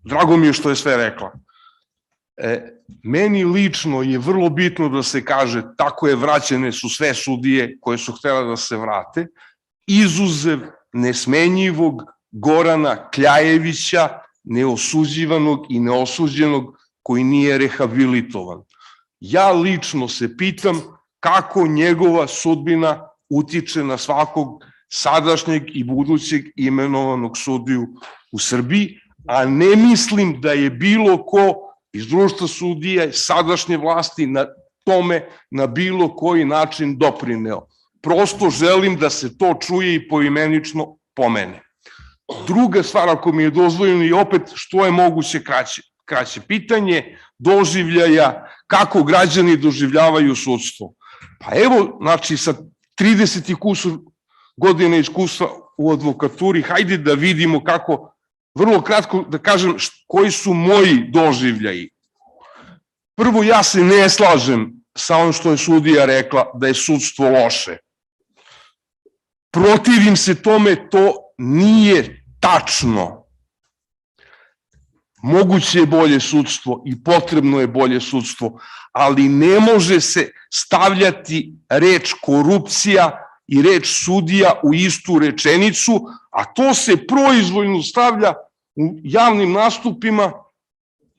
drago mi je što je sve rekla. Meni lično je vrlo bitno da se kaže tako je vraćene su sve sudije koje su htjela da se vrate, izuzev nesmenjivog Gorana Kljajevića, neosuđivanog i neosuđenog koji nije rehabilitovan. Ja lično se pitam kako njegova sudbina utiče na svakog sadašnjeg i budućeg imenovanog sudiju u Srbiji, a ne mislim da je bilo ko iz društva sudija sadašnje vlasti na tome na bilo koji način doprineo. Prosto želim da se to čuje i poimenično pomene. Druga stvar, ako mi je dozvoljeno, i opet što je moguće kraće pitanje doživljaja, kako građani doživljavaju sudstvo. Pa evo, znači sa 30 i kusur godina iskustva u advokaturi, hajde da vidimo kako, vrlo kratko da kažem koji su moji doživljaji. Prvo, ja se ne slažem sa onim što je sudija rekla da je sudstvo loše. Protivim se tome, to nije tačno. Moguće je bolje sudstvo i potrebno je bolje sudstvo, ali ne može se stavljati reč korupcija i reč sudija u istu rečenicu, a to se proizvoljno stavlja u javnim nastupima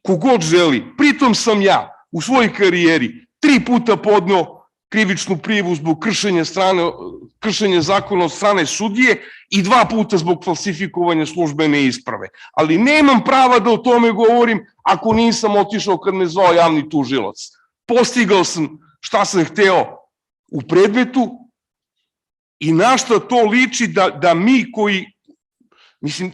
kogod želi. Pritom sam ja u svojoj karijeri 3 puta podneo krivičnu prijavu zbog kršenja zakona od strane sudije i 2 puta zbog falsifikovanja službene isprave. Ali nemam prava da o tome govorim ako nisam otišao kad me zvao javni tužilac. Postigao sam šta sam hteo u predmetu i na šta to liči da mi koji, mislim,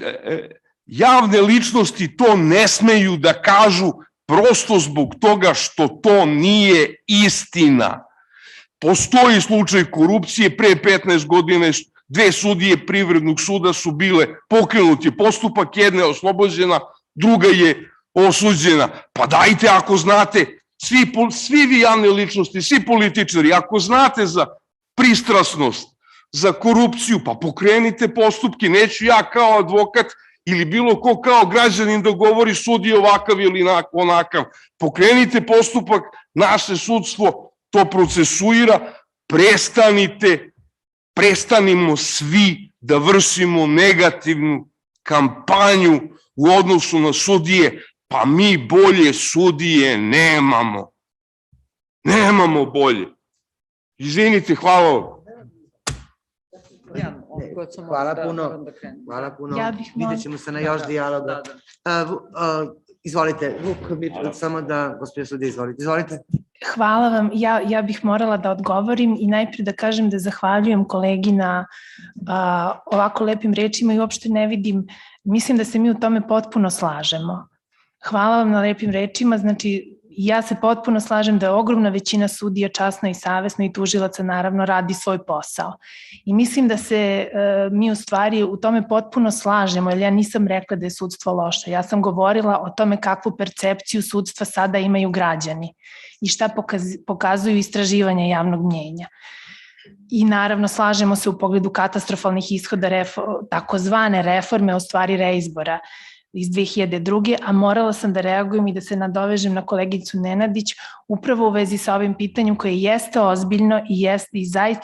javne ličnosti to ne smeju da kažu prosto zbog toga što to nije istina. Postoji slučaj korupcije, pre 15 godina 2 sudije Privrednog suda su bile, pokrenut je postupak, jedna je oslobođena, druga je osuđena. Pa dajte, ako znate, svi vi javne ličnosti, svi političari, ako znate za pristrasnost, za korupciju, pa pokrenite postupke, neću ja kao advokat ili bilo ko kao građanin da govori sudi ovakav ili onakav. Pokrenite postupak, naše sudstvo to procesuira, prestanimo svi da vršimo negativnu kampanju u odnosu na sudije, pa mi bolje sudije nemamo. Nemamo bolje. Izvinite, hvala vam. Hvala puno. Vidjet ćemo se na još dijaloga. Izvolite, Vuk Mirčević, samo da, gospođa sudija, izvolite. Hvala vam. Ja bih morala da odgovorim i najprije da kažem da zahvaljujem kolegi na ovako lepim rečima i uopšte ne vidim, mislim da se mi u tome potpuno slažemo. Hvala vam na lepim rečima, znači ja se potpuno slažem da je ogromna većina sudija časno i savesno i tužilaca naravno radi svoj posao. I mislim da se mi u stvari u tome potpuno slažemo, jer ja nisam rekla da je sudstvo loše. Ja sam govorila o tome kakvu percepciju sudstva sada imaju građani i šta pokazuju istraživanja javnog mnjenja. I naravno slažemo se u pogledu katastrofalnih ishoda takozvane reforme, u stvari reizbora iz 2002. A morala sam da reagujem i da se nadovežem na koleginicu Nenadić upravo u vezi sa ovim pitanjem koje jeste ozbiljno i zaista